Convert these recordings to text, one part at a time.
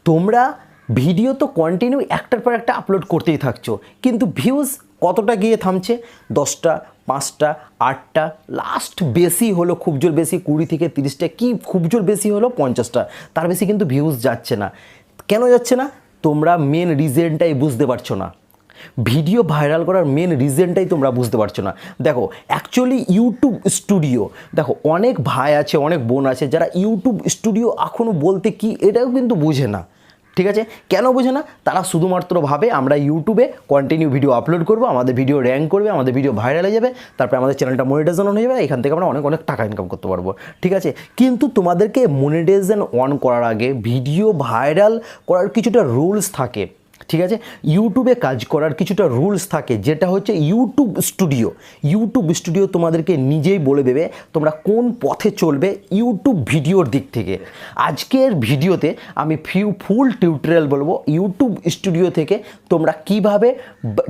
তোমরা ভিডিও তো কন্টিনিউ একটার পর একটা আপলোড করতেই থাকছো, কিন্তু ভিউজ কতটা গিয়ে থামছে? 10টা, 5টা, 8টা, লাস্ট বেশি হলো খুব জোর বেশি 20 থেকে 30টা, কি খুব জোর বেশি হলো 50টা, তার বেশি কিন্তু ভিউজ যাচ্ছে না। কেন যাচ্ছে না? তোমরা মেন রিজনটাই বুঝতে পারছো না। ভিডিও ভাইরাল করার মেন রিজনটাই তোমরা বুঝতে পারছো না। দেখো অ্যাকচুয়ালি ইউটিউব স্টুডিও, দেখো অনেক ভাই আছে, অনেক বোন আছে যারা ইউটিউব স্টুডিও এখনও বলতে কি এটাও কিন্তু বোঝে না। ঠিক আছে, কেন বোঝে না? তারা শুধুমাত্র ভাবে আমরা ইউটিউবে কন্টিনিউ ভিডিও আপলোড করব, আমাদের ভিডিও র্যাঙ্ক করবে, আমাদের ভিডিও ভাইরাল হয়ে যাবে, তারপরে আমাদের চ্যানেলটা মনিটাইজেশন হয়ে যাবে, এখান থেকে আমরা অনেক অনেক টাকা ইনকাম করতে পারবো। ঠিক আছে, কিন্তু তোমাদেরকে মনিটাইজেশন অন করার আগে ভিডিও ভাইরাল করার কিছুটা রুলস থাকে। ঠিক আছে, ইউটিউবে কাজ করার কিছুটা রুলস থাকে, যেটা হচ্ছে ইউটিউব স্টুডিও তোমাদেরকে নিজেই বলে দেবে তোমরা কোন পথে চলবে ইউটিউব ভিডিওর দিক থেকে। আজকের ভিডিওতে আমি ফুল টিউটোরিয়াল বলবো ইউটিউব স্টুডিও থেকে তোমরা কিভাবে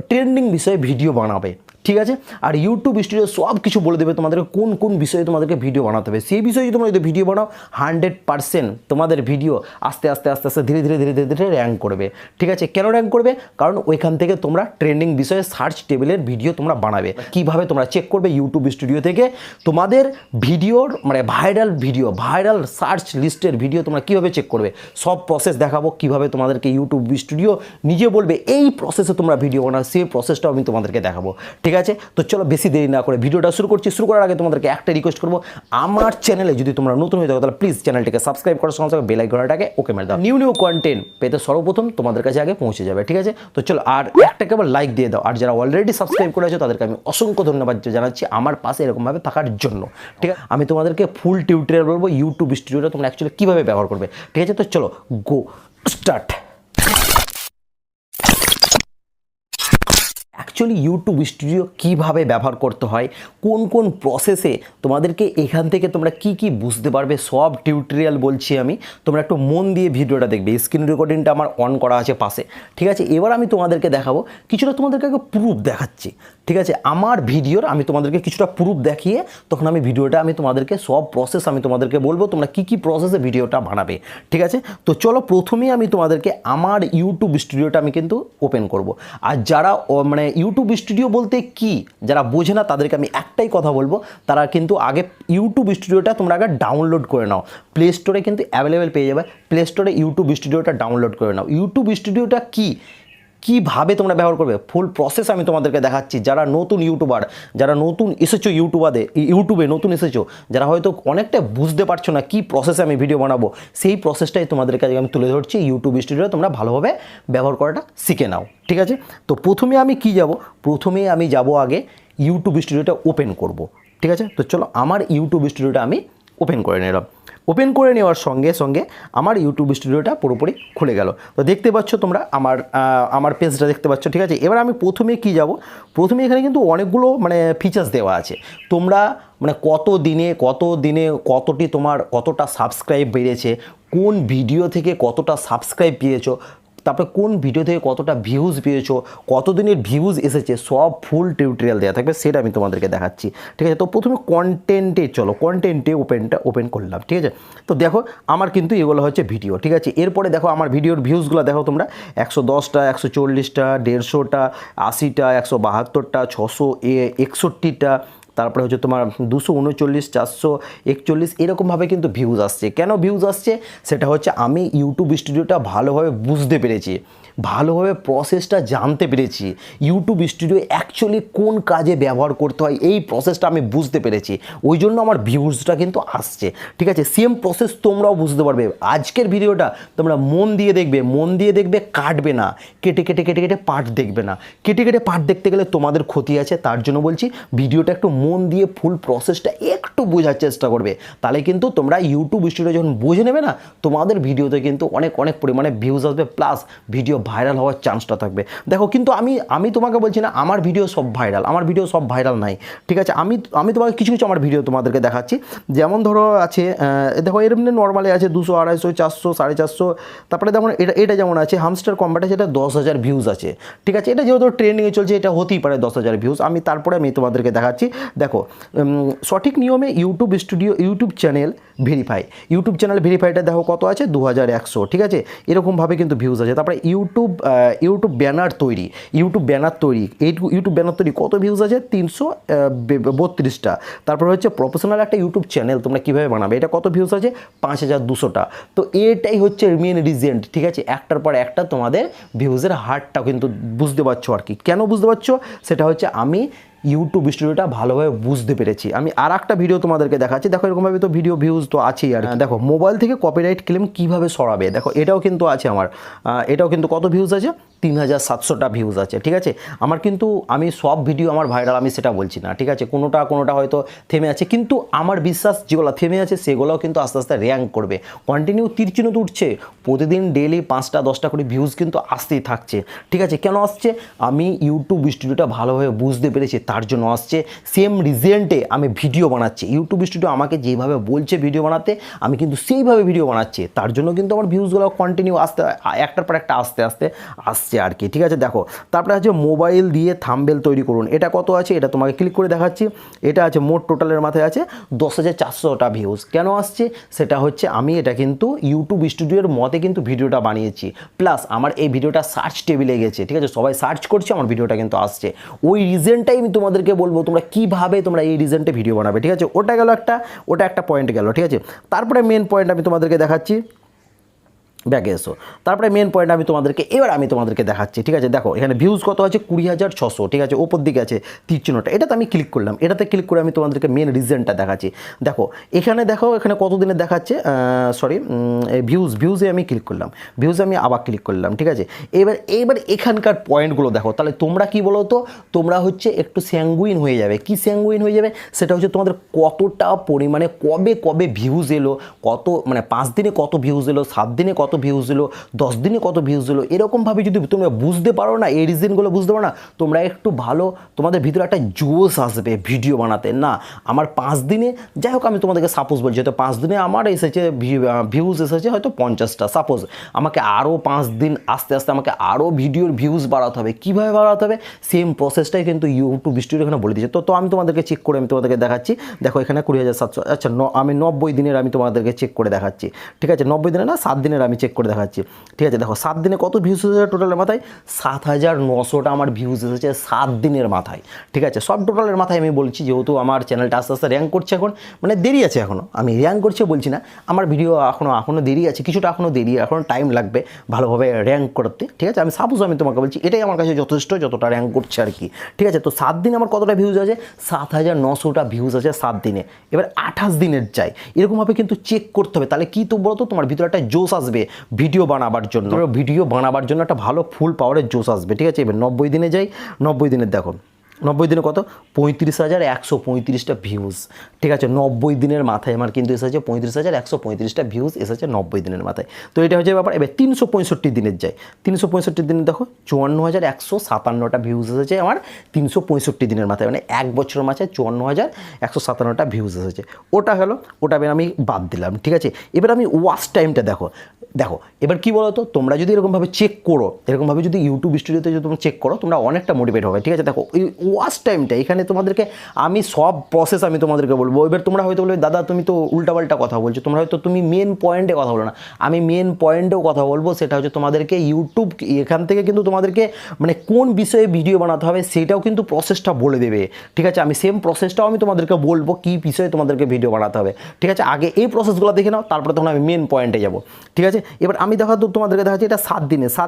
ট্রেন্ডিং বিষয়ে ভিডিও বানাবে। ঠিক আছে, আর ইউটিউব স্টুডিও সব কিছু বলে দেবে তোমাদেরকে কোন কোন বিষয়ে তোমাদেরকে ভিডিও বানাতে হবে। সেই বিষয়ে তোমরা যদি ভিডিও বানাও 100% তোমাদের ভিডিও আস্তে আস্তে আস্তে আস্তে ধীরে ধীরে ধীরে ধীরে র্যাঙ্ক করবে। ঠিক আছে, কেন র্যাঙ্ক করবে? কারণ ওইখান থেকে তোমরা ট্রেন্ডিং বিষয়ে সার্চ টেবিলের ভিডিও তোমরা বানাবে। কিভাবে তোমরা চেক করবে ইউটিউব স্টুডিও থেকে তোমাদের ভিডিওর মানে ভাইরাল সার্চ লিস্টের ভিডিও তোমরা কীভাবে চেক করবে, সব প্রসেস দেখাবো। কিভাবে তোমাদেরকে ইউটিউব স্টুডিও নিজে বলবে এই প্রসেসে তোমরা ভিডিও বানাও, সেই প্রসেসটাও আমি তোমাদেরকে দেখাবো। ঠিক আছে, তো চলো বেশি দেরি না করে ভিডিওটা শুরু করছি। শুরু করার আগে তোমাদেরকে একটা রিকোয়েস্ট করবো, আমার চ্যানেলে যদি তোমরা নতুন হয়ে থাকো তাহলে প্লিজ চ্যানেলটিকে সাবস্ক্রাইব করার সঙ্গে সঙ্গে বেল আইকনটাকে ওকে মেরে দাও। নিউ কন্টেন্ট পেতে সর্বপ্রথম তোমাদের কাছে আগে পৌঁছে যাবে। ঠিক আছে, তো চলো আর একটা কেবল লাইক দিয়ে দাও। আর যারা অলরেডি সাবস্ক্রাইব করে আছো তাদেরকে আমি অসংখ্য ধন্যবাদ জানাচ্ছি আমার পাশে এরকমভাবে থাকার জন্য। ঠিক আছে, আমি তোমাদেরকে ফুল টিউটোরিয়াল বলবো ইউটিউব স্টুডিওটা তোমরা অ্যাকচুয়ালি কীভাবে ব্যবহার করবে। ঠিক আছে, তো চলো গো স্টার্ট। অ্যাকচুয়ালি ইউটিউব স্টুডিও কীভাবে ব্যবহার করতে হয়, কোন কোন প্রসেসে তোমাদেরকে এখান থেকে তোমরা কি কি বুঝতে পারবে, সব টিউটোরিয়াল বলছি আমি। তোমরা একটু মন দিয়ে ভিডিওটা দেখবে, স্ক্রিন রেকর্ডিংটা আমার অন করা আছে পাশে। ঠিক আছে, এবার আমি তোমাদেরকে দেখাবো কিছুটা, তোমাদেরকে আগে প্রুফ দেখাচ্ছি। ঠিক আছে, আমার ভিডিওর আমি তোমাদেরকে কিছুটা প্রুফ দেখিয়ে তখন আমি ভিডিওটা আমি তোমাদেরকে সব প্রসেস আমি তোমাদেরকে বলবো তোমরা কি কি প্রসেসে ভিডিওটা বানাবে। ঠিক আছে, তো চলো প্রথমেই আমি তোমাদেরকে আমার ইউটিউব স্টুডিওটা আমি কিন্তু ওপেন করব। আর যারা মানে ইউটিউব স্টুডিও বলতে কি যারা বোঝে না তাদেরকে আমি একটাই কথা বলবো, তারা কিন্তু আগে ইউটিউব স্টুডিওটা তোমরা আগে ডাউনলোড করে নাও। প্লে স্টোরে কিন্তু অ্যাভেলেবেল পেয়ে যাবে, প্লে স্টোরে ইউটিউব স্টুডিওটা ডাউনলোড করে নাও। ইউটিউব স্টুডিওটা কীভাবে তোমরা ব্যবহার করবে ফুল প্রসেস আমি তোমাদেরকে দেখাচ্ছি। যারা নতুন ইউটিউবার, যারা নতুন এসেছো ইউটিউবে নতুন এসেছো, যারা হয়তো অনেকটা বুঝতে পারছো না কী প্রসেসে আমি ভিডিও বানাবো, সেই প্রসেসটাই তোমাদের কাছে আমি তুলে ধরছি। ইউটিউব স্টুডিও তোমরা ভালোভাবে ব্যবহার করাটা শিখে নাও। ঠিক আছে, তো প্রথমে আমি আমি যাব আগে ইউটিউব স্টুডিওটা ওপেন করব। ঠিক আছে, তো চলো আমার ইউটিউব স্টুডিওটা আমি ওপেন করে নিলাম। ওপেন করে নেওয়ার সঙ্গে সঙ্গে আমার ইউটিউব স্টুডিওটা পুরোপুরি খুলে গেল। তো দেখতে পাচ্ছ তোমরা আমার পেজটা দেখতে পাচ্ছ। ঠিক আছে, এবার আমি প্রথমে এখানে কিন্তু অনেকগুলো মানে ফিচার্স দেওয়া আছে। তোমরা মানে কত দিনে কতটি তোমার কতটা সাবস্ক্রাইব বেড়েছে, কোন ভিডিও থেকে কতটা সাবস্ক্রাইব পেয়েছো, তারপরে কোন ভিডিও থেকে কতটা ভিউজ পেয়েছো, কতদিনের ভিউজ এসেছে, সব ফুল টিউটোরিয়াল দেওয়া থাকবে, সেটা আমি তোমাদেরকে দেখাচ্ছি। ঠিক আছে, তো প্রথমে কন্টেন্টে ওপেন করলাম। ঠিক আছে, তো দেখো আমার কিন্তু এগুলো হচ্ছে ভিডিও। ঠিক আছে, এরপরে দেখো আমার ভিডিওর ভিউজগুলো দেখো তোমরা 110টা, 140টা, 150টা, 80টা, 172টা, 661টা, তারপরে হচ্ছে তোমার 239, 441 এরকমভাবে কিন্তু ভিউজ আসছে। কেন ভিউজ আসছে সেটা হচ্ছে আমি ইউটিউব স্টুডিওটা ভালোভাবে বুঝতে পেরেছি, ভালোভাবে প্রসেসটা জানতে পেরেছি। ইউটিউব স্টুডিও অ্যাকচুয়ালি কোন কাজে ব্যবহার করতে হয় এই প্রসেসটা আমি বুঝতে পেরেছি, ওই জন্য আমার ভিউজটা কিন্তু আসছে। ঠিক আছে, সেম প্রসেস তোমরাও বুঝতে পারবে। আজকের ভিডিওটা তোমরা মন দিয়ে দেখবে, কাটবে না, কেটে পার্ট দেখবে না। কেটে পার্ট দেখতে গেলে তোমাদের ক্ষতি আছে, তার জন্য বলছি ভিডিওটা একটু মন দিয়ে ফুল প্রসেসটা একটু বোঝার চেষ্টা করবে। তাহলে কিন্তু তোমরা ইউটিউব স্টুডিও যখন বুঝে নেবে না, তোমাদের ভিডিওতে কিন্তু অনেক পরিমাণে ভিউজ আসবে, প্লাস ভিডিও ভাইরাল হওয়ার চান্সটা থাকবে। দেখো কিন্তু আমি তোমাকে বলছি না আমার ভিডিও সব ভাইরাল নাই। ঠিক আছে, আমি তোমাকে কিছু আমার ভিডিও তোমাদেরকে দেখাচ্ছি। যেমন ধরো আছে দেখো এরমনি নর্মালি আছে 200, 250, 400, 450। তারপরে যেমন এটা যেমন আছে হামস্টার কম্বাটে, সেটা 10,000 ভিউজ আছে। ঠিক আছে, এটা যেহেতু ট্রেন্ডিংয়ে চলছে এটা হতেই পারে 10,000 ভিউজ। তারপরে আমি তোমাদেরকে দেখাচ্ছি দেখো সঠিক নিয়মে ইউটিউব চ্যানেল ভেরিফাইটা দেখো কত আছে 2100, ঠিক আছে, এরকমভাবে কিন্তু ভিউজ আছে। তারপরে ইউটিউব ব্যানার তৈরি ইউটিউব ব্যানার তৈরি কত ভিউজ আছে 332টা। তারপর হচ্ছে প্রফেশনাল একটা ইউটিউব চ্যানেল তোমরা কীভাবে বানাবে, এটা কত ভিউজ আছে 5200টা। তো এটাই হচ্ছে মেন রিজেন্ট, ঠিক আছে, একটার পর একটা তোমাদের ভিউজের হারটা কিন্তু বুঝতে পারছো আর কি। কেন বুঝতে পারছো সেটা হচ্ছে আমি ইউটিউব স্টুডিওটা ভালোভাবে বুঝতে পেরেছি। আমি আর একটা ভিডিও তোমাদেরকে দেখাচ্ছি, দেখো এরকমভাবে তো ভিডিও ভিউজ তো আছেই। আর দেখো মোবাইল থেকে কপিরাইট ক্লেম কীভাবে সরাবে, দেখো এটাও কিন্তু আছে আমার, এটাও কিন্তু কত ভিউজ আছে 3700টা ভিউজ আছে, ঠিক আছে। আমার কিন্তু আমি সব ভিডিও আমার ভাইরাল আমি সেটা বলছি না, ঠিক আছে, কোনোটা হয়তো থেমে আছে, কিন্তু আমার বিশ্বাস যেগুলো থেমে আছে সেগুলোও কিন্তু আস্তে আস্তে র্যাঙ্ক করবে। কন্টিনিউ তীরচিহ্ন উঠছে, প্রতিদিন ডেলি 5টা 10টা করে ভিউজ কিন্তু আসতেই থাকছে, ঠিক আছে। কেন আসছে, আমি ইউটিউব স্টুডিওটা ভালোভাবে বুঝতে পেরেছি তার জন্য আসছে। সেম রিজেন্টে আমি ভিডিও বানাচ্ছি, ইউটিউব স্টুডিও আমাকে যেভাবে বলছে ভিডিও বানাতে আমি কিন্তু সেইভাবে ভিডিও বানাচ্ছি, তার জন্য কিন্তু আমার ভিউজগুলো কন্টিনিউ আসতে একটার পর একটা আস্তে আস্তে আসছে আর কি, ঠিক আছে। দেখো তারপরে আছে মোবাইল দিয়ে থাম্বনেল তৈরি করুন, এটা কত আছে এটা তোমাকে ক্লিক করে দেখাচ্ছি। এটা আছে মোট টোটালের মাথায় আছে 10,400টা ভিউজ। কেন আসছে সেটা হচ্ছে আমি এটা কিন্তু ইউটিউব স্টুডিওর মতে কিন্তু ভিডিওটা বানিয়েছি, প্লাস আমার এই ভিডিওটা সার্চ টেবিলে গেছে, ঠিক আছে, সবাই সার্চ করছে, আমার ভিডিওটা কিন্তু আসছে। ওই রিজনটাই আমি তোমাদেরকে বলবো তোমরা কীভাবে তোমরা এই রিজনটে ভিডিও বানাবে, ঠিক আছে। ওটা একটা পয়েন্ট গেল, ঠিক আছে। তারপরে মেন পয়েন্ট আমি তোমাদেরকে দেখাচ্ছি, ব্যাকে এসো। তারপরে মেন পয়েন্ট আমি তোমাদেরকে দেখাচ্ছি, ঠিক আছে। দেখো এখানে ভিউজ কত আছে 20,600, ঠিক আছে, ওপর দিকে আছে তীর চিহ্নটা, এটাতে আমি ক্লিক করলাম, এটাতে ক্লিক করে আমি তোমাদেরকে মেন রিজনটা দেখাচ্ছি। দেখো এখানে কত দিনে দেখাচ্ছে, ভিউজে আমি ক্লিক করলাম, ভিউজে আমি আবার ক্লিক করলাম, ঠিক আছে। এবার এখানকার পয়েন্টগুলো দেখো, তাহলে তোমরা কি বলো তো, তোমরা হচ্ছে একটু স্যাঙ্গুইন হয়ে যাবে। কি স্যাঙ্গুইন হয়ে যাবে সেটা হচ্ছে তোমাদের কতটা পরিমাণে কবে ভিউজ এলো, কত মানে 5 দিনে কত ভিউজ এলো, 7 দিনে কত ভিউজ এলো, 10 দিনে কত ভিউজ এলো, এরকমভাবে যদি তোমরা বুঝতে পারো না, এই রিজনগুলো বুঝতে পারো না, তোমরা একটু ভালো তোমাদের ভিতরে একটা জোশ আসবে ভিডিও বানাতে। না আমার 5 দিনে, যাই হোক আমি তোমাদেরকে সাপোজ বলছি, হয়তো 5 দিনে আমার এসেছে ভিউজ এসেছে হয়তো 50টা, সাপোজ আমাকে আরও 5 দিন আস্তে আস্তে আমাকে আরও ভিডিওর ভিউজ বাড়াতে হবে। কীভাবে বাড়াতে হবে সেম প্রসেসটাই কিন্তু ইউটিউব স্টুডিও এখানে বলে দিচ্ছে। তো আমি তোমাদেরকে চেক করে আমি তোমাদেরকে দেখাচ্ছি। দেখো এখানে 20,700, আচ্ছা আমি 90 দিনের আমি তোমাদেরকে চেক করে দেখাচ্ছি, ঠিক আছে। 90 দিনে না 7 দিনের আমি চেক করে দেখাচ্ছি, ঠিক আছে। দেখো 7 দিনে কত ভিউজ এসেছে টোটালের মাথায় 7,900টা আমার ভিউজ এসেছে 7 দিনের মাথায়, ঠিক আছে। সব টোটালের মাথায় আমি বলছি, যেহেতু আমার চ্যানেলটা আস্তে আস্তে র্যাঙ্ক করছে, এখন মানে দেরি আছে, এখনও আমি র্যাঙ্ক করছে বলছি না, আমার ভিডিও এখনও দেরি আছে, কিছুটা এখনও দেরি, এখনও টাইম লাগবে ভালোভাবে র্যাঙ্ক করতে, ঠিক আছে। আমি তোমাকে বলছি এটাই আমার কাছে যথেষ্ট, যতটা র্যাঙ্ক করছে আর কি, ঠিক আছে। তো 7 দিনে আমার কতটা ভিউজ আছে 7,900টা ভিউজ আছে 7 দিনে। এবার 28 দিনের চাই, এরকমভাবে কিন্তু চেক করতে হবে। তাহলে কি তো বলো তো, তোমার ভিতরে একটা জোশ আসবে ভিডিও বানাবার জন্য একটা ভালো ফুল পাওয়ারের জোশ আসবে, ঠিক আছে। এবার 90 দিনে যাই, 90 দিনের দেখো 90 দিনে কত 35,135টা ভিউজ, ঠিক আছে। 90 দিনের মাথায় আমার কিন্তু এসেছে 35,135টা ভিউজ এসেছে 90 দিনের মাথায়। তো এটা হচ্ছে ব্যাপার। এবার 365 দিনের যাই, 365 দিনে দেখো 54,157টা ভিউজ এসেছে আমার 365 দিনের মাথায়, মানে 1 বছরের মাথায় 54,157টা ভিউজ এসেছে। ওটা হলো, ওটা আমি বাদ দিলাম, ঠিক আছে। এবার আমি ওয়াচ টাইমটা দেখো, এবার কি বলো তো, তোমরা যদি এরকমভাবে চেক করো, এরকমভাবে যদি ইউটিউব স্টুডিওতে যদি তোমরা চেক করো, তোমরা অনেকটা মোটিভেট হবে, ঠিক আছে। দেখো এই ওয়াচ টাইমটা এখানে তোমাদেরকে আমি সব প্রসেস আমি তোমাদেরকে বলবো। এবার তোমরা হয়তো বলবে দাদা তুমি তো উল্টাপাল্টা কথা বলছো, তুমি মেন পয়েন্টে কথা বলো না। আমি মেন পয়েন্টেও কথা বলবো, সেটা হচ্ছে তোমাদেরকে ইউটিউব এখান থেকে কিন্তু তোমাদেরকে মানে কোন বিষয়ে ভিডিও বানাতে হবে সেটাও কিন্তু প্রসেসটা বলে দেবে, ঠিক আছে। আমি সেম প্রসেসটাও আমি তোমাদেরকে বলবো কী বিষয়ে তোমাদেরকে ভিডিও বানাতে হবে, ঠিক আছে। আগে এই প্রসেসগুলো দেখে নাও, তারপরে তখন আমি মেন পয়েন্টে যাবো, ঠিক আছে। এবার আমি তোমাদেরকে দেখাচ্ছি এটা 7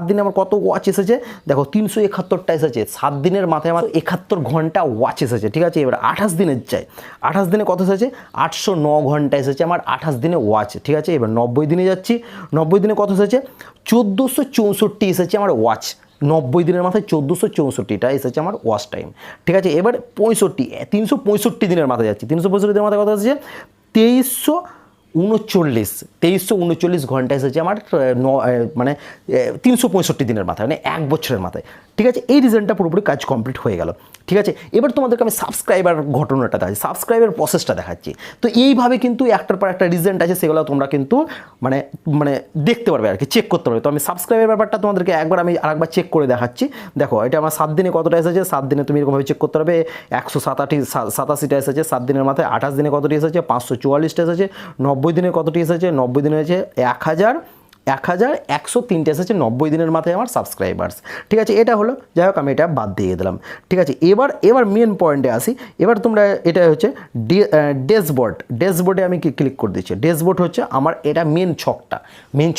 দিনে আমার কত ওয়াচ এসেছে, দেখো 371টা এসেছে 7 দিনের মাথায়, আমার 71 ঘন্টা ওয়াচ এসেছে, ঠিক আছে। এবার 28 দিনের চাই, 28 দিনে কত এসেছে 809 ঘন্টা এসেছে আমার 28 দিনে ওয়াচ, ঠিক আছে। এবার 90 দিনে যাচ্ছি, 90 দিনে কত এসেছে 1464 এসেছে আমার ওয়াচ, 90 দিনের মাথায় 1464টা এসেছে আমার ওয়াচ টাইম, ঠিক আছে। এবার 365 দিনের মাথায় যাচ্ছি, 365 দিনের মাথায় কত এসেছে 2339 ঘন্টা এসেছে আমার মানে 365 দিনের মাথায়, মানে 1 বছরের মাথায়, ঠিক আছে, এই রিজনটা পুরোপুরি কাজ কমপ্লিট হয়ে গেল। ঠিক আছে, এবার তোমাদেরকে আমি সাবস্ক্রাইবার ঘটনাটা দেখাচ্ছি, সাবস্ক্রাইবার প্রসেসটা দেখাচ্ছি। তো এইভাবে কিন্তু একটার পর একটা রিজেন্ট আছে, সেগুলো তোমরা কিন্তু মানে মানে দেখতে পারবে আর কি, চেক করতে পারবে। তো আমি সাবস্ক্রাইবের ব্যাপারটা তোমাদেরকে আমি আরেকবার চেক করে দেখাচ্ছি। দেখো এটা আমার 7 দিনে কতটা এসেছে, 7 দিনে তুমি এরকমভাবে চেক করতে পারবে। 187টা এসেছে 7 দিনের মাথায়। 28 দিনে কতটি এসেছে, 544টা এসেছে। 90 দিনে কতটি এসেছে, 90 দিনে হয়েছে 1103টা এসেছে 90 দিনের মাথায় আমার সাবস্ক্রাইবার্স। ঠিক আছে, এটা হলো, যাই হোক আমি এটা বাদ দিয়ে দিলাম। ঠিক আছে, এবার মেন পয়েন্টে আসি। এবার তোমরা এটা হচ্ছে ড্যাশবোর্ডে আমি ক্লিক করে দিচ্ছি। ড্যাশবোর্ড হচ্ছে আমার এটা মেন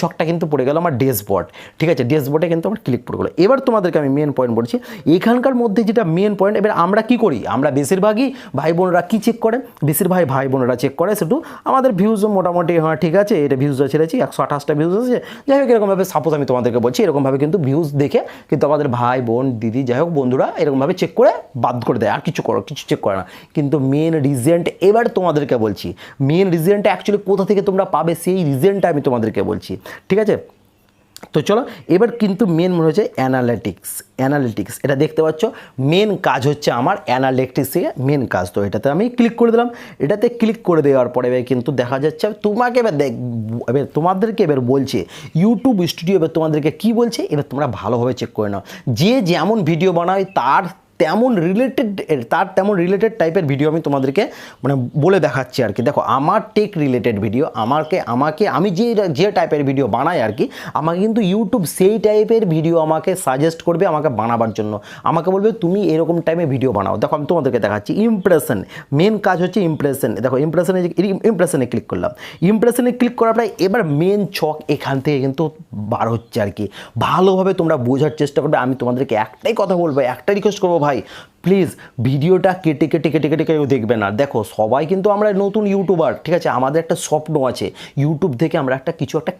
ছকটা কিন্তু পড়ে গেল আমার ড্যাশবোর্ড। ঠিক আছে, ড্যাশবোর্ডে কিন্তু আমার ক্লিক পড়ে গেলো। এবার তোমাদেরকে আমি মেন পয়েন্ট বলছি, এখানকার মধ্যে যেটা মেন পয়েন্ট, এবার আমরা কি করি, আমরা বেশিরভাগই ভাই বোনেরা কি চেক করে, বেশিরভাগ ভাই বোনেরা চেক করে শুধু আমাদের ভিউজও মোটামুটি, হ্যাঁ ঠিক আছে এটা ভিউজটা ছেড়েছি, 128টা ভিউজ আছে। যাই হোক এরকমভাবে সাপোজ আমি তোমাদেরকে বলছি, এরকমভাবে কিন্তু ভিউজ দেখে কিন্তু আমাদের ভাই বোন দিদি যাই হোক বন্ধুরা এরকমভাবে চেক করে বাদ করে দেয়, আর কিছু চেক করে না। কিন্তু মেন রিজেন্ট এবার তোমাদেরকে বলছি, মেন রিজেন্টটা অ্যাকচুয়ালি কোথা থেকে তোমরা পাবে সেই রিজেন্টটা আমি তোমাদেরকে বলছি। ঠিক আছে, তো চলো এবার কিন্তু মেন মনে হচ্ছে অ্যানালিটিক্স এটা দেখতে পাচ্ছ, মেন কাজ হচ্ছে আমার অ্যানালিটিক্সে মেন কাজ। তো এটাতে আমি ক্লিক করে দিলাম। এটাতে ক্লিক করে দেওয়ার পরে কিন্তু দেখা যাচ্ছে তোমাকে এবার তোমাদেরকে এবার বলছে ইউটিউব স্টুডিও, এবার তোমাদেরকে কি বলছে, এবার তোমরা ভালোভাবে চেক করে নাও। যে যেমন ভিডিও বানায় তার তেমন রিলেটেড টাইপের ভিডিও আমি তোমাদেরকে মানে বলে দেখাচ্ছি আর কি। দেখো আমার টেক রিলেটেড ভিডিও, আমি যে টাইপের ভিডিও বানাই আর কি, আমাকে কিন্তু ইউটিউব সেই টাইপের ভিডিও আমাকে সাজেস্ট করবে আমাকে বানাবার জন্য, আমাকে বলবে তুমি এরকম টাইপের ভিডিও বানাও। দেখো আমি তোমাদেরকে দেখাচ্ছি ইমপ্রেশন, মেন কাজ হচ্ছে ইমপ্রেশন। দেখো ইমপ্রেশনে ক্লিক করলাম। ইমপ্রেশনে ক্লিক করার পরে এবার মেন ছক এখান থেকে কিন্তু বার হচ্ছে আর কি। ভালোভাবে তোমরা বোঝার চেষ্টা করবে। আমি তোমাদেরকে একটাই কথা বলবো, একটা রিকোয়েস্ট করবো, ভাই প্লিজ ভিডিওটা কেটে কেউ দেখবে না। দেখো সবাই কিন্তু আমরা নতুন ইউটিউবার, ঠিক আছে, আমাদের একটা স্বপ্ন আছে ইউটিউব থেকে আমরা একটা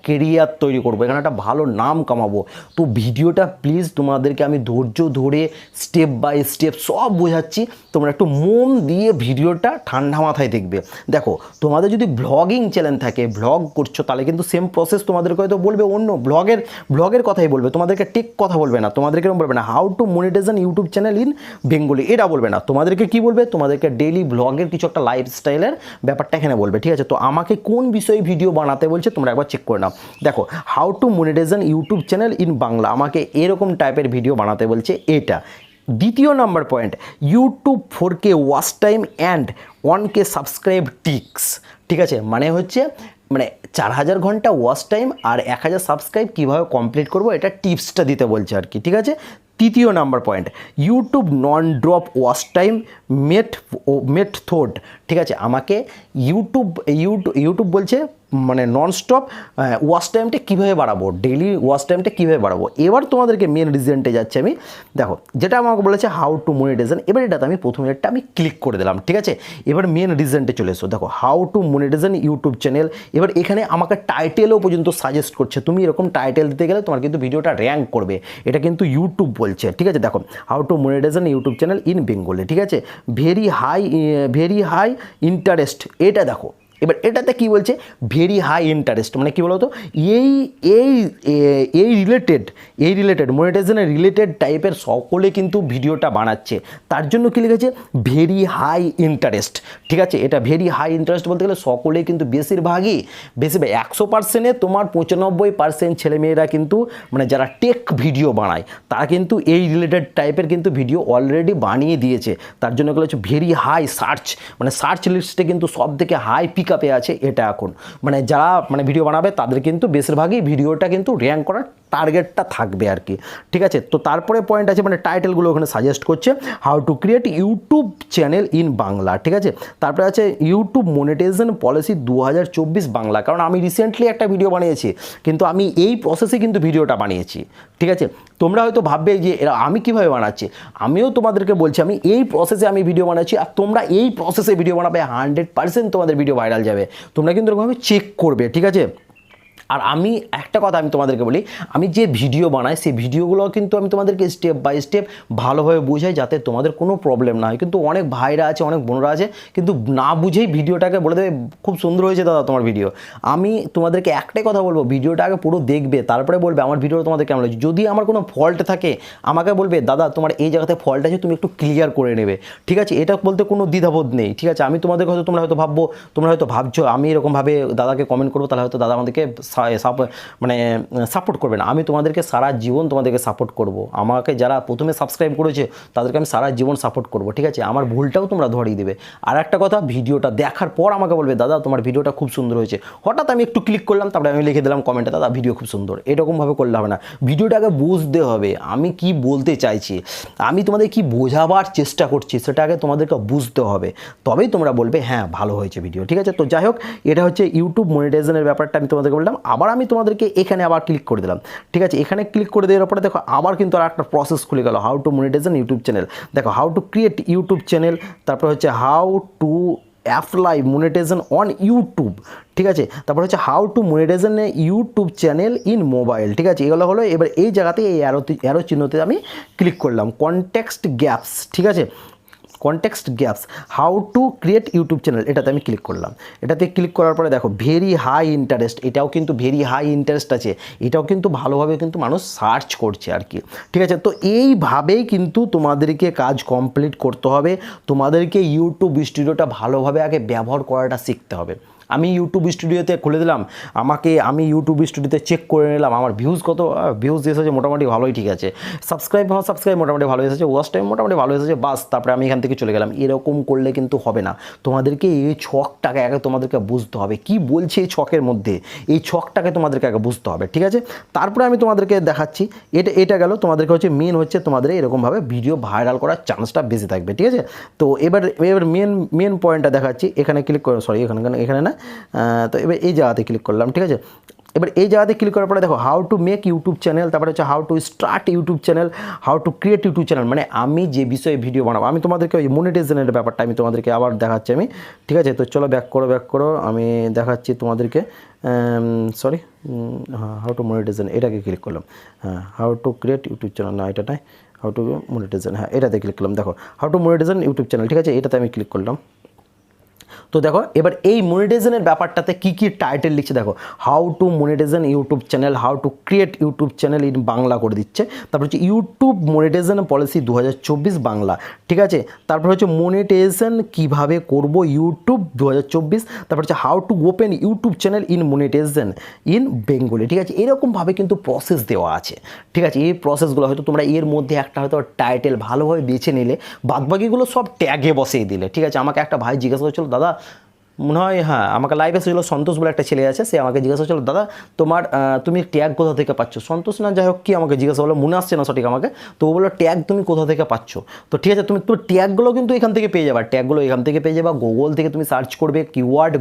কেরিয়ার তৈরি করবো, এখানে একটা ভালো নাম কামাবো। তো ভিডিওটা প্লিজ তোমাদেরকে আমি ধৈর্য ধরে স্টেপ বাই স্টেপ সব বোঝাচ্ছি, তোমরা একটু মন দিয়ে ভিডিওটা ঠান্ডা মাথায় দেখবে। দেখো তোমাদের যদি ব্লগিং চ্যানেল থাকে, ব্লগ করছো, তাহলে কিন্তু সেম প্রসেস তোমাদেরকে হয়তো বলবে অন্য ব্লগের কথাই বলবে, তোমাদেরকে টেক কথা বলবে না, তোমাদেরকে বলবে না how to monetization YouTube channel in Bengali, এটা বলবে না। তোমাদেরকে কি বলবে, তোমাদেরকে ডেইলি ব্লগের কিছু একটা লাইফস্টাইলের ব্যাপারটা এখানে বলবে। ঠিক আছে, তো আমাকে কোন বিষয়ে ভিডিও বানাতে বলছে তোমরা একবার চেক করে নাও। দেখো how to monetization YouTube channel in Bangla, আমাকে এরকম টাইপের ভিডিও বানাতে বলছে এটা। দ্বিতীয় number point, YouTube 4K watch time and 1K subscribe টিক্স। ঠিক আছে, মানে হচ্ছে 4000 ঘন্টা ওয়াচ টাইম আর 1000 সাবস্ক্রাইব কীভাবে কমপ্লিট করবো, এটা টিপসটা দিতে বলছে আর কি। ঠিক আছে, তৃতীয় নাম্বার পয়েন্ট, ইউটিউব নন ড্রপ ওয়াচ টাইম মেথড। ঠিক আছে, আমাকে ইউটিউব বলছে নন স্টপ ওয়াচ টাইমটা কীভাবে বাড়াবো, ডেইলি ওয়াচ টাইমটা কীভাবে বাড়াবো। এবার তোমাদেরকে মেন রিজেন্টে যাচ্ছে আমি। দেখো যেটা আমাকে বলেছে হাউ টু মনিটাইজেশন, এবার এটাতে আমি প্রথমে আমি ক্লিক করে দিলাম। ঠিক আছে, এবার মেন রিজেন্টে চলে এসো। দেখো how to monetization YouTube channel, এবার এখানে আমাকে টাইটেলও পর্যন্ত সাজেস্ট করছে, তুমি এরকম টাইটেল দিতে গেলে তোমার কিন্তু ভিডিওটা র্যাঙ্ক করবে, এটা কিন্তু ইউটিউব বলছে। ঠিক আছে, দেখো how to monetization YouTube channel in Bengali. ঠিক আছে, ভেরি হাই ইন্টারেস্ট, এটা দেখো এবার এটাতে কি বলছে, ভেরি হাই ইন্টারেস্ট, মানে কী বলতো, এই রিলেটেড মনিটাইজেশনের রিলেটেড টাইপের সকলে কিন্তু ভিডিওটা বানাচ্ছে, তার জন্য কী লিখেছে ভেরি হাই ইন্টারেস্ট। ঠিক আছে, এটা ভেরি হাই ইন্টারেস্ট বলতে গেলে সকলেই কিন্তু বেশিরভাগই 100%-এ তোমার 95% ছেলেমেয়েরা কিন্তু যারা টেক ভিডিও বানায় তারা কিন্তু এই রিলেটেড টাইপের কিন্তু ভিডিও অলরেডি বানিয়ে দিয়েছে। তার জন্য এগুলো হচ্ছে ভেরি হাই সার্চ লিস্টে কিন্তু সব থেকে হাই পিকআপে আছে এটা এখন, যারা ভিডিও বানাবে তাদের কিন্তু বেশিরভাগই ভিডিওটা কিন্তু র্যাঙ্ক করার টার্গেটটা থাকবে আর কি। ঠিক আছে, তো তারপরে পয়েন্ট আছে টাইটেলগুলো ওখানে সাজেস্ট করছে how to create YouTube channel in Bangla. ঠিক আছে, তারপরে আছে ইউটিউব মনিটাইজেশন পলিসি 2024 বাংলা, কারণ আমি রিসেন্টলি একটা ভিডিও বানিয়েছি, কিন্তু আমি এই প্রসেসে কিন্তু ভিডিওটা বানিয়েছি। ঠিক আছে, তোমরা হয়তো ভাববে যে এরা আমি কীভাবে বানাচ্ছি, আমিও তোমাদেরকে বলছি আমি এই প্রসেসে আমি ভিডিও বানাচ্ছি, আর তোমরা এই প্রসেসে ভিডিও বানাবে 100% তোমাদের ভিডিও ভাইরাল যাবে। তোমরা কিন্তু এরকমভাবে চেক করবে। ঠিক আছে, আর আমি একটা কথা আমি তোমাদেরকে বলি, আমি যে ভিডিও বানাই সেই ভিডিওগুলো কিন্তু আমি তোমাদেরকে স্টেপ বাই স্টেপ ভালোভাবে বুঝাই, যাতে তোমাদের কোনো প্রবলেম না হয়। কিন্তু অনেক ভাইরা আছে, অনেক বোনরা আছে, কিন্তু না বুঝেই ভিডিওটাকে বলে দেবে খুব সুন্দর হয়েছে দাদা তোমার ভিডিও। আমি তোমাদেরকে একটাই কথা বলবো, ভিডিওটা আগে পুরো দেখবে, তারপরে বলবে আমার ভিডিও তোমাদের কেমন লাগছে। যদি আমার কোনো ফল্ট থাকে আমাকে বলবে দাদা তোমার এই জায়গাতে ফল্ট আছে, তুমি একটু ক্লিয়ার করে নেবে, ঠিক আছে? এটা বলতে কোনো দ্বিধাবোধ নেই, ঠিক আছে? আমি তোমাদের হয়তো তোমরা হয়তো ভাবছো আমি এরকমভাবে দাদাকে কমেন্ট করবো, তাহলে হয়তো দাদা আমাদেরকে মানে সাপোর্ট করবে না। আমি তোমাদেরকে সারা জীবন তোমাদেরকে সাপোর্ট করব। আমাকে যারা প্রথমে সাবস্ক্রাইব করেছে তাদেরকে আমি সারা জীবন সাপোর্ট করব, ঠিক আছে? আমার ভুলটাও তোমরা ধরিয়ে দেবে। আর একটা কথা, ভিডিওটা দেখার পর আমাকে বলবে দাদা তোমার ভিডিওটা খুব সুন্দর হয়েছে। হঠাৎ আমি একটু ক্লিক করলাম, তারপরে আমি লিখে দিলাম কমেন্টে দাদা ভিডিও খুব সুন্দর। এরকমভাবে করলে হবে না, ভিডিওটাকে বুঝতে হবে আমি কি বলতে চাইছি, আমি তোমাদের কি বোঝাবার চেষ্টা করছি সেটা আগে তোমাদেরকে বুঝতে হবে, তবেই তোমরা বলবে হ্যাঁ ভালো হয়েছে ভিডিও, ঠিক আছে? তো যাই হোক, এটা হচ্ছে ইউটিউব মনিটাইজেশনের ব্যাপারটা আমি তোমাদেরকে বললাম। আবার আমি তোমাদেরকে এখানে আবার ক্লিক করে দিলাম, ঠিক আছে? এখানে ক্লিক করে দেওয়ার পরে দেখো আবার কিন্তু আর একটা প্রসেস খুলে গেল, how to monetization YouTube channel. দেখো how to create YouTube channel, তারপর হচ্ছে how to apply monetization on YouTube, ঠিক আছে? তারপর হচ্ছে how to monetization YouTube channel in mobile, ঠিক আছে? এগুলো হলো। এবার এই জায়গাতে এই অ্যারো চিহ্নতে আমি ক্লিক করলাম, কনটেক্সট গ্যাপস, ঠিক আছে? Context gaps, how to create YouTube channel, এটাতে আমি ক্লিক করলাম। এটাতে ক্লিক করার পরে দেখো ভেরি হাই ইন্টারেস্ট, এটাও কিন্তু ভেরি হাই ইন্টারেস্ট আছে, এটাও কিন্তু ভালোভাবে কিন্তু মানুষ সার্চ করছে আর কি, ঠিক আছে? তো এইভাবেই কিন্তু তোমাদেরকে কাজ কমপ্লিট করতে হবে, তোমাদেরকে ইউটিউব স্টুডিওটা ভালোভাবে আগে ব্যবহার করাটা শিখতে হবে। আমি ইউটিউব স্টুডিওতে খুলে দিলাম, আমি ইউটিউব স্টুডিওতে চেক করে নিলাম আমার ভিউজ কত, ভিউজ এসেছে মোটামুটি ভালোই, ঠিক আছে? সাবস্ক্রাইব মোটামুটি ভালো এসেছে, ওয়াচ টাইম মোটামুটি ভালো এসেছে, বাস তারপরে আমি এখান থেকে চলে গেলাম। এরকম করলে কিন্তু হবে না, তোমাদেরকে এই ছকটাকে আগে তোমাদেরকে বুঝতে হবে, কি বলছে এই ছকের মধ্যে, এই ছকটাকে তোমাদেরকে আগে বুঝতে হবে, ঠিক আছে? তারপরে আমি তোমাদেরকে দেখাচ্ছি, এটা গেল তোমাদেরকে হচ্ছে মেন হচ্ছে তোমাদের এরকমভাবে ভিডিও ভাইরাল করার চান্সটা বেশি থাকবে, ঠিক আছে? তো এবার মেন পয়েন্টটা দেখাচ্ছি, এখানে ক্লিক করে, সরি এখানে না, তো এবার এই জায়গাতে ক্লিক করলাম, ঠিক আছে? এবার এই জায়গাতে ক্লিক করার পরে দেখো how to make YouTube channel, তারপরে হচ্ছে how to start YouTube channel, how to create YouTube channel, মানে আমি যে বিষয়ে ভিডিও বানাবো। আমি তোমাদেরকে ওই মনিটাইজেশনের ব্যাপারটা আমি তোমাদেরকে আবার দেখাচ্ছি আমি, ঠিক আছে? তো চলো ব্যাক করো আমি দেখাচ্ছি তোমাদেরকে, সরি, হ্যাঁ, হাউ টু মনিটাইজেশন, এটাকে ক্লিক করলাম। হ্যাঁ, how to create YouTube channel, না এটা নয়, হাউ টু মনিটাইজেশন, হ্যাঁ এটাতে ক্লিক করলাম। দেখো how to monetization YouTube channel, ঠিক আছে? এটাতে আমি ক্লিক করলাম। তো দেখো এবার এই মনিটাইজেশনের ব্যাপারটাতে কি কি টাইটেল লিখছে দেখো, how to monetization YouTube channel, how to create YouTube channel in Bangla করে দিচ্ছে। তারপর হচ্ছে ইউটিউব মনিটাইজেশন পলিসি 2024 বাংলা, ঠিক আছে? তারপর হচ্ছে মনিটাইজেশন কিভাবে করব ইউটিউব 2024, তারপর হচ্ছে how to open YouTube channel in monetization in Bengali, ঠিক আছে? এরকমভাবে কিন্তু প্রসেস দেওয়া আছে, ঠিক আছে? এই প্রসেসগুলো হয়তো তোমরা এর মধ্যে একটা হয়তো টাইটেল ভালোভাবে বেছে নিলে, বাদবাকিগুলো সব ট্যাগে বসিয়ে দিলে, ঠিক আছে? আমাকে একটা ভাই জিজ্ঞাসা করছিল দাদা, মনে হয় হ্যাঁ আমাকে লাইভে এসেছিলো, সন্তোষ বলে একটা ছেলে আছে, সে আমাকে জিজ্ঞাসা করছিল দাদা তুমি ট্যাগ কোথা থেকে পাচ্ছ? সন্তোষ না যাই হোক কি আমাকে জিজ্ঞাসা করলো, মনে আসছে না সঠিক আমাকে, তো ও বললো ট্যাগ তুমি কোথা থেকে পাচ্ছ? তো ঠিক আছে, তুমি ট্যাগগুলো কিন্তু এখান থেকে পেয়ে যাবে, ট্যাগগুলো এখান থেকে পেয়ে যাবে, গুগল থেকে তুমি সার্চ করবে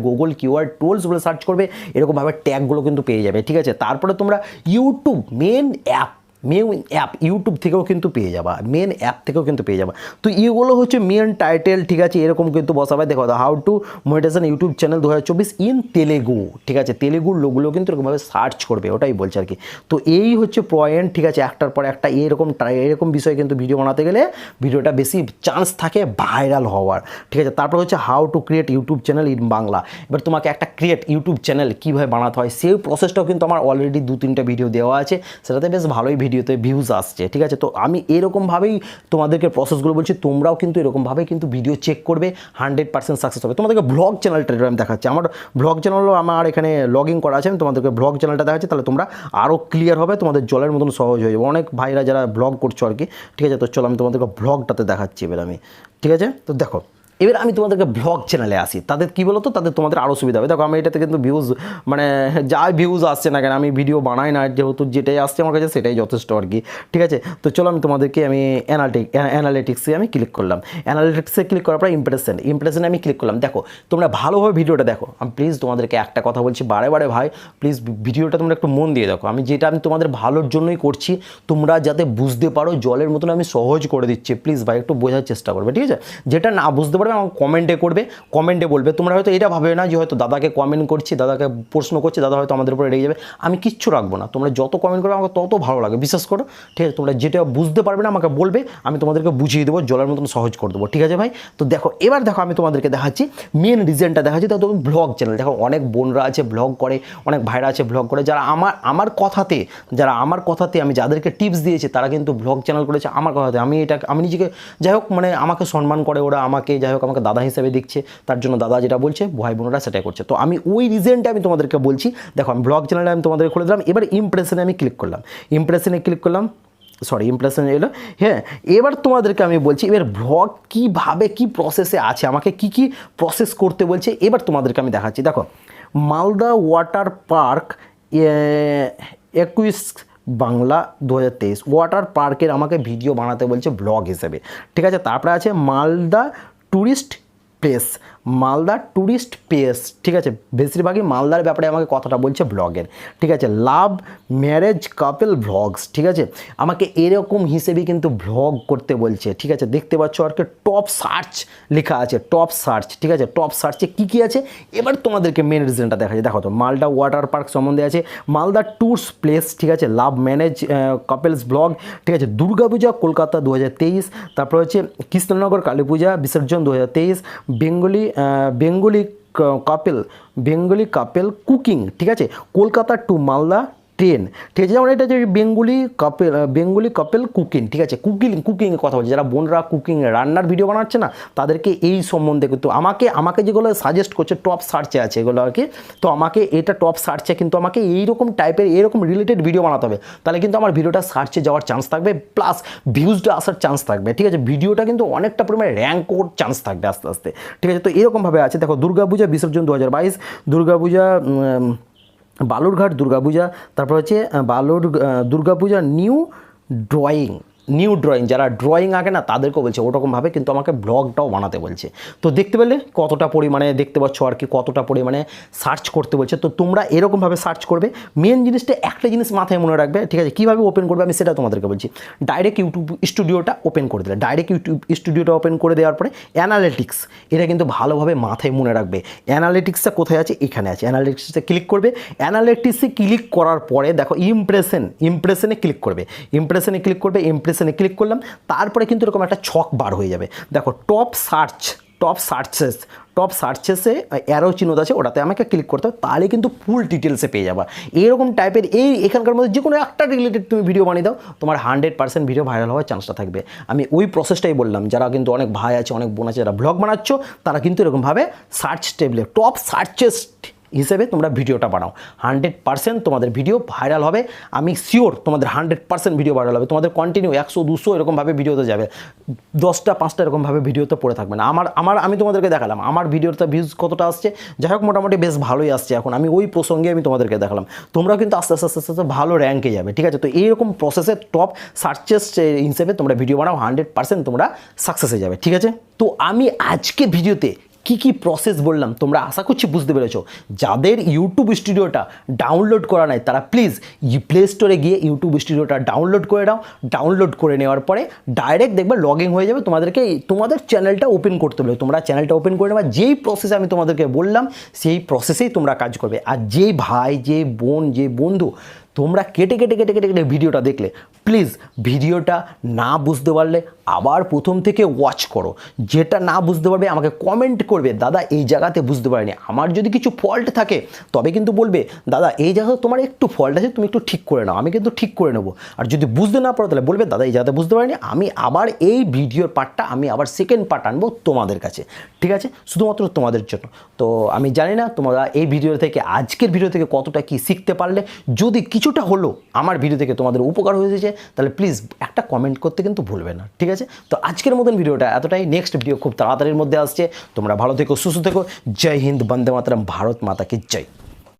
গুগল কিওয়ার্ড টুলস বলে সার্চ করবে, এরকমভাবে ট্যাগগুলো কিন্তু পেয়ে যাবে, ঠিক আছে? তারপরে তোমরা ইউটিউব মেন অ্যাপ ইউটিউব থেকেও কিন্তু পেয়ে যাবা, মেন অ্যাপ থেকেও কিন্তু পেয়ে যাবা। তো এগুলো হচ্ছে মেন টাইটেল, ঠিক আছে? এরকম কিন্তু বসাবে। দেখো how to monetization YouTube channel 2024 in Telugu, ঠিক আছে? তেলেগুর লোকগুলো কিন্তু এরকমভাবে সার্চ করবে, ওটাই বলছে আর কি। তো এই হচ্ছে পয়েন্ট, ঠিক আছে? একটার পর একটা এরকম বিষয় কিন্তু ভিডিও বানাতে গেলে ভিডিওটা বেশি চান্স থাকে ভাইরাল হওয়ার, ঠিক আছে? তারপর হচ্ছে how to create YouTube channel in Bangla. এবার তোমাকে একটা ক্রিয়েট ইউটিউব চ্যানেল কীভাবে বানাতে হয় সেই প্রসেসটাও কিন্তু আমার অলরেডি 2-3টা ভিডিও দেওয়া আছে, সেটাতে বেশ ভালোই ভিডিওতে ভিউজ আসছে, ঠিক আছে? তো আমি এরকমভাবেই তোমাদেরকে প্রসেসগুলো বলছি, তোমরাও কিন্তু এরকমভাবে কিন্তু ভিডিও চেক করবে, 100% সাকসেস হবে। তোমাদেরকে ব্লগ চ্যানেলটা আমি দেখাচ্ছি, আমার ব্লগ চ্যানেলও আমার এখানে লগ ইন করা আছে, আমি তোমাদেরকে ব্লগ চ্যানেলটা দেখাচ্ছি, তাহলে তোমরা আরও ক্লিয়ার হবে, তোমাদের জলের মতন সহজ হয়ে যাবে। অনেক ভাইরা যারা ব্লগ করছো আর কি, ঠিক আছে? তো চলো আমি তোমাদেরকে ব্লগটাতে দেখাচ্ছি এবার আমি, ঠিক আছে? তো দেখো এবার আমি তোমাদেরকে ব্লগ চ্যানেলে আসি, তাদের কী বলো তো, তোমাদের আরও সুবিধা হবে। দেখো আমি এটাতে কিন্তু ভিউজ মানে যা ভিউজ আসছে না কেন, আমি ভিডিও বানাই না, যেহেতু যেটাই আসছে আমার কাছে সেটাই যথেষ্ট আর কি, ঠিক আছে? তো চলো আমি তোমাদেরকে অ্যানালিটিক্সে আমি ক্লিক করলাম, অ্যানালিটিক্সে ক্লিক করার পর ইমপ্রেশনে আমি ক্লিক করলাম। দেখো তোমরা ভালোভাবে ভিডিওটা দেখো, আমি প্লিজ তোমাদেরকে একটা কথা বলছি বারে ভাই, প্লিজ ভিডিওটা তোমরা একটু মন দিয়ে দেখো, আমি তোমাদের ভালোর জন্যই করছি, তোমরা যাতে বুঝতে পারো, জলের মতন আমি সহজ করে দিচ্ছি, প্লিজ ভাই একটু বোঝার চেষ্টা করবে, ঠিক আছে? যেটা না বুঝতে পারো করবে আমাকে কমেন্টে বলবে। তোমরা হয়তো এটা ভাবে না যে হয়তো দাদাকে কমেন্ট করছি, দাদাকে প্রশ্ন করছি, দাদা হয়তো আমাদের উপরে রেগে যাবে। আমি কিচ্ছু রাখবো না, তোমরা যত কমেন্ট করবে আমাকে তত ভালো লাগে, বিশ্বাস করো। ঠিক আছে, তোমরা যেটা বুঝতে পারবে না আমাকে বলবে, আমি তোমাদেরকে বুঝিয়ে দেবো, জলের মতন সহজ করে দেবো। ঠিক আছে ভাই? তো দেখো এবার দেখো আমি তোমাদেরকে দেখাচ্ছি মেন রিজনটা দেখাচ্ছি। তো তুমি ব্লগ চ্যানেল দেখো, অনেক বোনরা আছে ব্লগ করে, অনেক ভাইরা আছে ব্লগ করে, যারা আমার কথাতে আমি যাদেরকে টিপস দিয়েছি তারা কিন্তু ব্লগ চ্যানেল করেছে আমার কথাতে। আমি নিজেকে যাই হোক মানে আমাকে সম্মান করে ওরা, আমাকে যাই হোক আমাকে দাদা হিসেবে দেখছে, তার জন্য দাদা যেটা বলছে ভাই বোনেরা সেটাই করছে। তো আমি ওই রিজনটা আমি তোমাদেরকে বলছি। দেখো আমি ব্লগ চ্যানেলে আমি তোমাদের খুলে দিলাম, এবার ইমপ্রেশনে আমি ক্লিক করলাম, ইমপ্রেশনে এলো। হ্যাঁ, এবার তোমাদেরকে আমি বলছি এবার ব্লগ কীভাবে কী প্রসেসে আছে, আমাকে কি প্রসেস করতে বলছে এবার তোমাদেরকে আমি দেখাচ্ছি। দেখো Malda water park 21 Bangla 2023 water পার্কের আমাকে ভিডিও বানাতে বলছে ব্লগ হিসেবে। ঠিক আছে, তারপরে আছে মালদা ট্যুরিস্ট প্লেস। ঠিক আছে, বেশিরভাগই মালদার ব্যাপারে আমাকে কথাটা বলছে ব্লগের। ঠিক আছে, লাভ ম্যারেজ কাপল ভ্লগস। ঠিক আছে, আমাকে এরকম হিসেবে কিন্তু ভ্লগ করতে বলছে। ঠিক আছে, দেখতে পাচ্ছ আর কি টপ সার্চ লেখা আছে, টপ সার্চ। ঠিক আছে, টপ সার্চে কী আছে এবার তোমাদেরকে মেন রিজনটা দেখা যায়। দেখো তো মালদা ওয়াটার পার্ক সম্বন্ধে আছে, মালদা ট্যুরস প্লেস। ঠিক আছে, লাভ ম্যারেজ কাপলস ব্লগ। ঠিক আছে, দুর্গাপূজা কলকাতা 2023, তারপর হচ্ছে কৃষ্ণনগর কালী পূজা বিসর্জন 2023, বেঙ্গলি কাপেল কুকিং। ঠিক আছে, কলকাতা টু মালদা ট্রেন। ঠিক আছে, যেমন এটা যে বেঙ্গলি কাপেল কুকিং। ঠিক আছে, কুকিংয়ের কথা বলছে, যারা বোনরা কুকিং রান্নার ভিডিও বানাচ্ছে না তাদেরকে এই সম্বন্ধে কিন্তু আমাকে যেগুলো সাজেস্ট করছে টপ সার্চে আছে এগুলো আর কি। তো আমাকে এটা টপ সার্চে কিন্তু আমাকে এইরকম টাইপের এরকম রিলেটেড ভিডিও বানাতে হবে, তাহলে কিন্তু আমার ভিডিওটা সার্চে যাওয়ার চান্স থাকবে, প্লাস ভিউজটা আসার চান্স থাকবে। ঠিক আছে, ভিডিওটা কিন্তু অনেকটা পরিমাণে র্যাঙ্ক করার চান্স থাকবে আস্তে আস্তে। ঠিক আছে, তো এরকমভাবে আছে। দেখো দুর্গাপূজা বিসর্জন 2022, দুর্গাপূজা বালুরঘাট দুর্গাপূজা, তারপর হচ্ছে দুর্গাপূজা নিউ ড্রয়িং, যারা ড্রয়িং আঁকে না তাদেরকেও বলছে ওরকমভাবে কিন্তু আমাকে ব্লগটাও বানাতে বলছে। তো দেখতে পেলে কতটা পরিমাণে দেখতে পাচ্ছ আর কি, কতটা পরিমাণে সার্চ করতে বলছে। তো তোমরা এরকমভাবে সার্চ করবে। মেন জিনিসটা একটা জিনিস মাথায় মনে রাখবে। ঠিক আছে, কীভাবে ওপেন করবে আমি সেটা তোমাদেরকে বলছি। ডাইরেক্ট ইউটিউব স্টুডিওটা ওপেন করে দিলে, ওপেন করে দেওয়ার পরে অ্যানালিটিক্স, এটা কিন্তু ভালোভাবে মাথায় মনে রাখবে। অ্যানালিটিক্সটা কোথায় আছে? এখানে আছে। অ্যানালিটিক্সে ক্লিক করবে, অ্যানালিটিক্সে ক্লিক করার পরে দেখো ইমপ্রেশনে ক্লিক করবে, ইমপ্রেশনে ক্লিক করলাম, তারপরে কিন্তু এরকম একটা ছক বার হয়ে যাবে। দেখো টপ সার্চেসে অ্যারো চিহ্ন আছে, ওটাতে আমাকে ক্লিক করতে হবে, তাহলে কিন্তু ফুল ডিটেলসে পেয়ে যাবা। এইরকম টাইপের এখানকার মধ্যে যে কোনো একটা রিলেটেড তুমি ভিডিও বানিয়ে দাও, তোমার 100% ভিডিও ভাইরাল হওয়ার চান্সটা থাকবে। আমি ওই প্রসেসটাই বললাম, যারা কিন্তু অনেক ভাই আছে অনেক বোন আছে যারা ব্লগ বানাচ্ছ, তারা কিন্তু এরকমভাবে সার্চ টেবলে টপ সার্চেস হিসেবে তোমরা ভিডিওটা বানাও, 100% তোমাদের ভিডিও ভাইরাল হবে। আমি শিওর তোমাদের 100% ভিডিও ভাইরাল হবে। তোমাদের কন্টিনিউ 100-200 এরকমভাবে ভিডিওতে যাবে, 10টা 5টা এরকমভাবে ভিডিওতে পড়ে থাকবে না। আমি তোমাদেরকে দেখালাম আমার ভিডিওতে ভিউজ কতটা আসছে, যাই হোক মোটামুটি বেশ ভালোই আসছে এখন। আমি ওই প্রসঙ্গে আমি তোমাদেরকে দেখালাম, তোমরা কিন্তু আস্তে আস্তে ভালো র্যাঙ্কে যাবে। ঠিক আছে, তো এইরকম প্রসেসে টপ সার্চেস হিসেবে তোমরা ভিডিও বানাও, 100% তোমরা সাকসেসে যাবে। ঠিক আছে, তো আমি আজকে ভিডিওতে কি প্রসেস বললাম তোমরা আশা করছি বুঝতে পেরেছো। যাদের ইউটিউব স্টুডিওটা ডাউনলোড করা নাই তারা প্লিজ প্লে স্টোরে গিয়ে ইউটিউব স্টুডিওটা ডাউনলোড করে নাও। ডাউনলোড করে নেওয়ার পরে ডাইরেক্ট দেখবে লগ ইন হয়ে যাবে, তোমাদেরকে তোমাদের চ্যানেলটা ওপেন করতে হবে। তোমরা চ্যানেলটা ওপেন করে নেবা, যেই প্রসেসে আমি তোমাদেরকে বললাম সেই প্রসেসেই তোমরা কাজ করবে। আর যে ভাই যে বোন যে বন্ধু তোমরা কেটে ভিডিওটা দেখলে, প্লিজ ভিডিওটা না বুঝতে পারলে আবার প্রথম থেকে ওয়াচ করো। যেটা না বুঝতে পারবে আমাকে কমেন্ট করবে, দাদা এই জায়গাতে বুঝতে পারিনি। আমার যদি কিছু ফল্ট থাকে তবে কিন্তু বলবে, দাদা এই জায়গাতে তোমার একটু ফল্ট আছে, তুমি একটু ঠিক করে নাও, আমি কিন্তু ঠিক করে নেবো। আর যদি বুঝতে না পারো তাহলে বলবে, দাদা এই জায়গাতে বুঝতে পারিনি, আমি আবার এই ভিডিওর পার্টটা আমি আবার সেকেন্ড পার্ট আনবো তোমাদের কাছে। ঠিক আছে, শুধুমাত্র তোমাদের জন্য। তো আমি জানি না তোমরা এই ভিডিও থেকে আজকের ভিডিও থেকে কতটা কি শিখতে পারলে। যদি কিছুটা হলো আমার ভিডিও থেকে তোমাদের উপকার হয়েছে তাহলে প্লিজ একটা কমেন্ট করতে কিন্তু ভুলবে না। ঠিক আছে, তো আজকের মতন ভিডিওটা এতটাই। নেক্সট ভিডিও খুব তাড়াতাড়ির মধ্যে আসছে। তোমরা ভালো থেকো, সুস্থ থেকো। জয় হিন্দ, বন্দে মাতরম, ভারত মাতা কি জয়।